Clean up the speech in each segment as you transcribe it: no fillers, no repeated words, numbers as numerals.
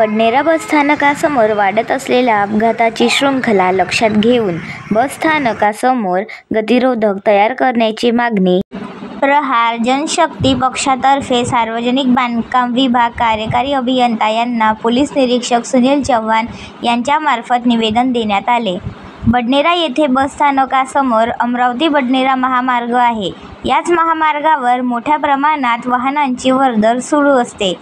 बडनेरा बसस्थानकासमोर वाढत असलेल्या अपघाताची शृंखला लक्षात घेऊन बसस्थानकासमोर गतिरोधक तयार करण्याची मागणी प्रहार जनशक्ती पक्षातर्फे सार्वजनिक बांधकाम विभाग कार्यकारी अभियंता यांना पोलीस निरीक्षक सुनील चव्हाण यांच्यामार्फत निवेदन देण्यात आले। बडनेरा येथे बसस्थानकासमोर अमरावती बडनेरा महामार्ग आहे। याच महामार्गावर मोठ्या प्रमाणात वाहनांची वर्दळ सुरू असते।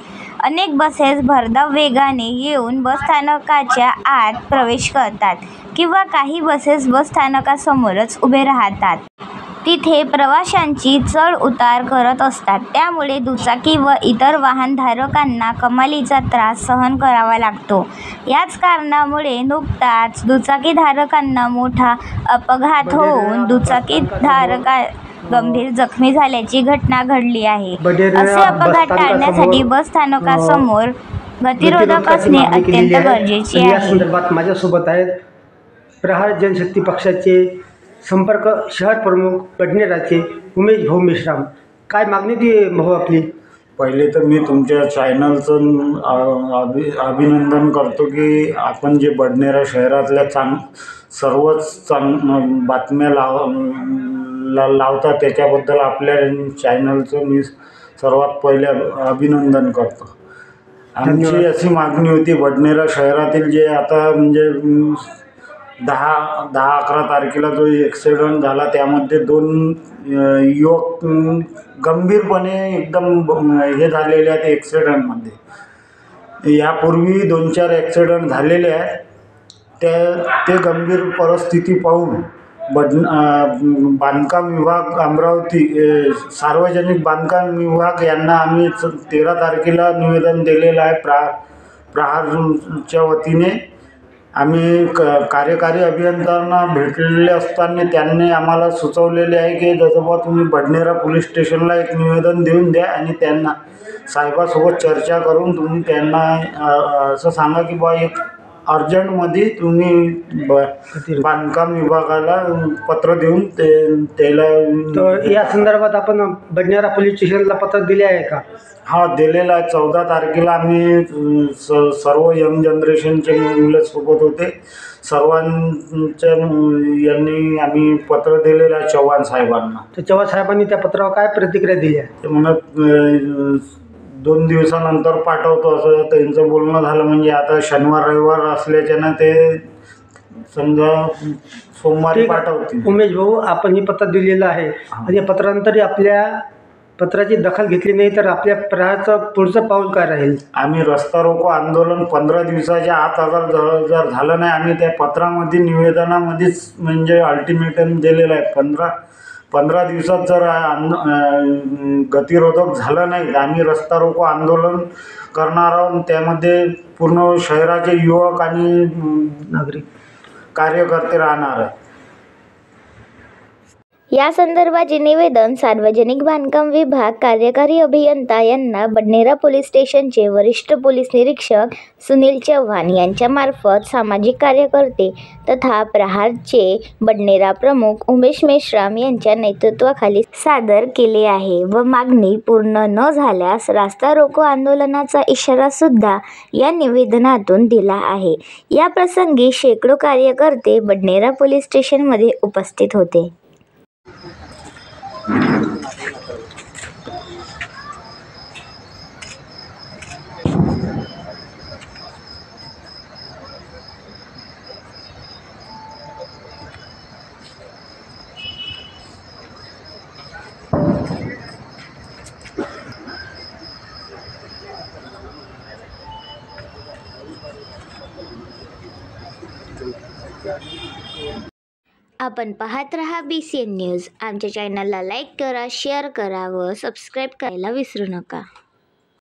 अनेक बसेस भरधाव वेगाने येऊन बसस्थानकाच्या आत प्रवेश करतात किंवा काही बसेस बसस्थानकासमोरच उभे राहतात। तिथे प्रवाशांची चढ उतार करत असतात, त्यामुळे दुचाकी व इतर वाहनधारकांना कमालीचा त्रास सहन करावा लागतो। याच कारणामुळे नुकताच दुचाकीधारकांना मोठा अपघात होऊन दुचाकीधारक गंभीर जखमी झाल्याची घटना घडली आहे। असे अपघात टाळण्यासाठी बसस्थानकासमोर गतिरोधक असणे अत्यंत गरजेचे आहे। या संदर्भात माझ्यासोबत आहेत प्रहार जनशक्ती पक्षाचे संपर्क शहर प्रमुख बडनेराचे उमेश भाऊ मेश्राम। काय मागणी ती भाऊ आपली? पहिले तर मी तुमच्या चॅनलचं अभिनंदन करतो की आपण जे बडनेरा शहरातल्या सर्वच बातम्या लावता त्याच्याबद्दल आपल्या चॅनलचं मी सर्वात पहिले अभिनंदन करतो। आमची अशी मागणी होती, बडनेरा शहरातील जे आता म्हणजे 10-11 तारखेला जो ॲक्सिडेंट झाला त्यामध्ये 2 युवक गंभीरपणे एकदम हे झालेले आहेत ॲक्सिडेंटमध्ये। यापूर्वी 2-4 ॲक्सिडेंट झालेले आहेत। ते गंभीर परिस्थिती पाहून बांधकाम विभाग अमरावती सार्वजनिक बांधकाम विभाग यांना आम्ही 13 तारखेला निवेदन दिलेलं आहे। प्रहारच्या वतीने आम्ही कार्यकारी अभियंत्यांना भेटलेले असताना त्यांनी आम्हाला सुचवलेले आहे की जसं तुम्ही बडनेरा पोलीस स्टेशनला एक निवेदन देऊन द्या आणि त्यांना साहेबासोबत चर्चा करून तुम्ही त्यांना असं सांगा की बा एक अर्जंटमध्ये तुम्ही बांधकाम विभागाला पत्र देऊन त्याला तर या संदर्भात आपण बडनेरा पोलीस स्टेशनला पत्र दिले आहे का? हा, दिलेला आहे। 14 तारखेला आम्ही सर्व यंग जनरेशनचे मुलं सोबत होते, सर्वांच्या यांनी आम्ही पत्र दिलेलं आहे चव्हाण साहेबांना। तर चव्हाण साहेबांनी त्या पत्रावर काय प्रतिक्रिया दिली आहे? ते म्हणत 2 दिवसानंतर पाठवतो असं त्यांचं बोलणं झालं। म्हणजे आता शनिवार रविवार असल्याच्यानं ते समजा सोमवारी पाठवतील। उमेश भाऊ, आपण हे पत्र दिलेलं आहे आणि या पत्रानंतर आपल्या पत्राची दखल घेतली नाही तर आपल्या प्रहारचं पुढचं पाऊल काय राहील? आम्ही रस्ता रोको आंदोलन 15 दिवसाच्या आत जर झालं नाही, आम्ही त्या पत्रामध्ये निवेदनामध्येच म्हणजे अल्टिमेटम दिलेलं आहे। 15 दिवसात जर गतिरोधक झालं नाही तर आम्ही रस्ता रोको आंदोलन करणार आहोत। त्यामध्ये पूर्ण शहराचे युवक आणि नागरिक कार्यकर्ते राहणार आहेत। या संदर्भाचे निवेदन सार्वजनिक बांधकाम विभाग कार्यकारी अभियंता यांना बडनेरा पोलीस स्टेशनचे वरिष्ठ पोलीस निरीक्षक सुनील चव्हाण यांच्यामार्फत सामाजिक कार्यकर्ते तथा प्रहारचे बडनेरा प्रमुख उमेश मेश्राम यांच्या नेतृत्वाखाली सादर केले आहे व मागणी पूर्ण न झाल्यास रास्ता रोको आंदोलनाचा इशारा सुद्धा या निवेदनातून दिला आहे। या प्रसंगी शेकडो कार्यकर्ते बडनेरा पोलीस स्टेशनमध्ये उपस्थित होते। आपण पाहत रहा BCN न्यूज। आमच्या चॅनलला लाईक करा, शेअर करा व सबस्क्राईब करायला विसरू नका।